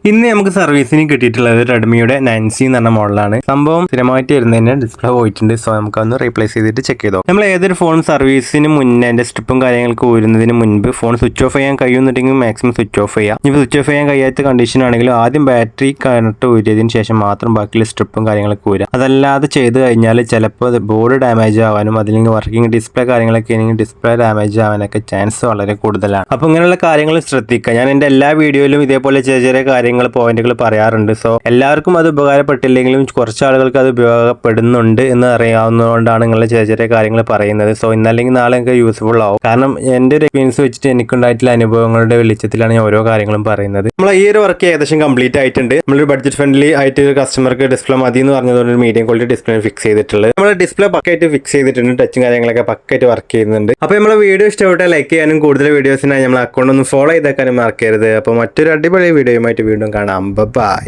ഇന്ന് നമുക്ക് സർവീസിന് കിട്ടിയിട്ടുള്ളത് റെഡ്മിയുടെ 9C എന്ന് പറഞ്ഞ മോഡലാണ്. സംഭവം സ്ഥിരമായിട്ട് വരുന്നതിന് ഡിസ്പ്ലേ പോയിട്ടുണ്ട്. സോ നമുക്കൊന്ന് റീപ്ലേസ് ചെയ്തിട്ട് ചെക്ക് ചെയ്തോ. നമ്മൾ ഏതൊരു ഫോൺ സർവീസിന് മുന്നേ അതിന്റെ സ്ട്രിപ്പും കാര്യങ്ങൾക്ക് ഊരുന്നതിന് മുൻപ് ഫോൺ സ്വിച്ച് ഓഫ് ചെയ്യാൻ കഴിയുന്നുണ്ടെങ്കിൽ മാക്സിമം സ്വിച്ച് ഓഫ് ചെയ്യാം. ഇനി സ്വിച്ച് ഓഫ് ചെയ്യാൻ കഴിയാത്ത കണ്ടീഷൻ ആണെങ്കിലും ആദ്യം ബാറ്ററി കറണ്ട് ഊരിയതിന് ശേഷം മാത്രം ബാക്കിയുള്ള സ്ട്രിപ്പും കാര്യങ്ങളൊക്കെ ഊരാം. അതല്ലാതെ ചെയ്ത് കഴിഞ്ഞാൽ ചിലപ്പോൾ ബോർഡ് ഡാമേജ് ആവാനും അല്ലെങ്കിൽ വർക്കിംഗ് ഡിസ്പ്ലേ കാര്യങ്ങളൊക്കെ ആണെങ്കിൽ ഡിസ്പ്ലേ ഡാമേജ് ആവാനൊക്കെ ചാൻസ് വളരെ കൂടുതലാണ്. അപ്പോൾ ഇങ്ങനെയുള്ള കാര്യങ്ങൾ ശ്രദ്ധിക്കുക. ഞാൻ എൻ്റെ എല്ലാ വീഡിയോയിലും ഇതേപോലെ ചെറിയ ചെറിയ കാര്യങ്ങൾ പോയിന്റുകൾ പറയാറുണ്ട്. സോ എല്ലാവർക്കും അത് ഉപകാരപ്പെട്ടില്ലെങ്കിലും കുറച്ച് ആളുകൾക്ക് അത് ഉപയോഗപ്പെടുന്നുണ്ട് എന്ന് അറിയാവുന്നതുകൊണ്ടാണ് നിങ്ങളുടെ ചെറിയ ചെറിയ കാര്യങ്ങൾ പറയുന്നത്. സോ ഇന്നല്ലെങ്കിൽ നാളെ എനിക്ക് യൂസ്ഫുൾ ആവും. കാരണം എൻ്റെ ഒരു എക്സ്പീരിയൻസ് വെച്ചിട്ട് എനിക്കുണ്ടായിട്ടുള്ള അനുഭവങ്ങളുടെ വെളിച്ചത്തിലാണ് ഞാൻ ഓരോ കാര്യങ്ങളും പറയുന്നത്. നമ്മൾ ഈ ഒരു വർക്ക് ഏകദേശം കംപ്ലീറ്റ് ആയിട്ടുണ്ട്. നമ്മളൊരു ബഡ്ജറ്റ് ഫ്രണ്ട്ലി ആയിട്ട് കസ്റ്റമർക്ക് ഡിസ്പ്ലേ മതി എന്ന് പറഞ്ഞതുകൊണ്ട് ഒരു മീഡിയം ക്വാളിറ്റി ഡിസ്പ്ലേ ഫിക്സ് ചെയ്തിട്ടുള്ളത്. നമ്മൾ ഡിസ്പ്ലേ പക്കായിട്ട് ഫിക്സ് ചെയ്തിട്ടുണ്ട്. ടച്ചും കാര്യങ്ങളൊക്കെ പക്കായിട്ട് വർക്ക് ചെയ്യുന്നുണ്ട്. അപ്പോൾ നമ്മളെ വീഡിയോ ഇഷ്ടപ്പെട്ടാൽ ലൈക്ക് ചെയ്യാനും കൂടുതൽ വീഡിയോസിനായി നമ്മൾ അക്കൗണ്ട് ഒന്ന് ഫോളോ ചെയ്തേക്കാനും മറക്കരുത്. അപ്പോൾ മറ്റൊരു അടിപൊളി വീഡിയോയുമായിട്ട് വീണ്ടും കാണാം. ബൈ.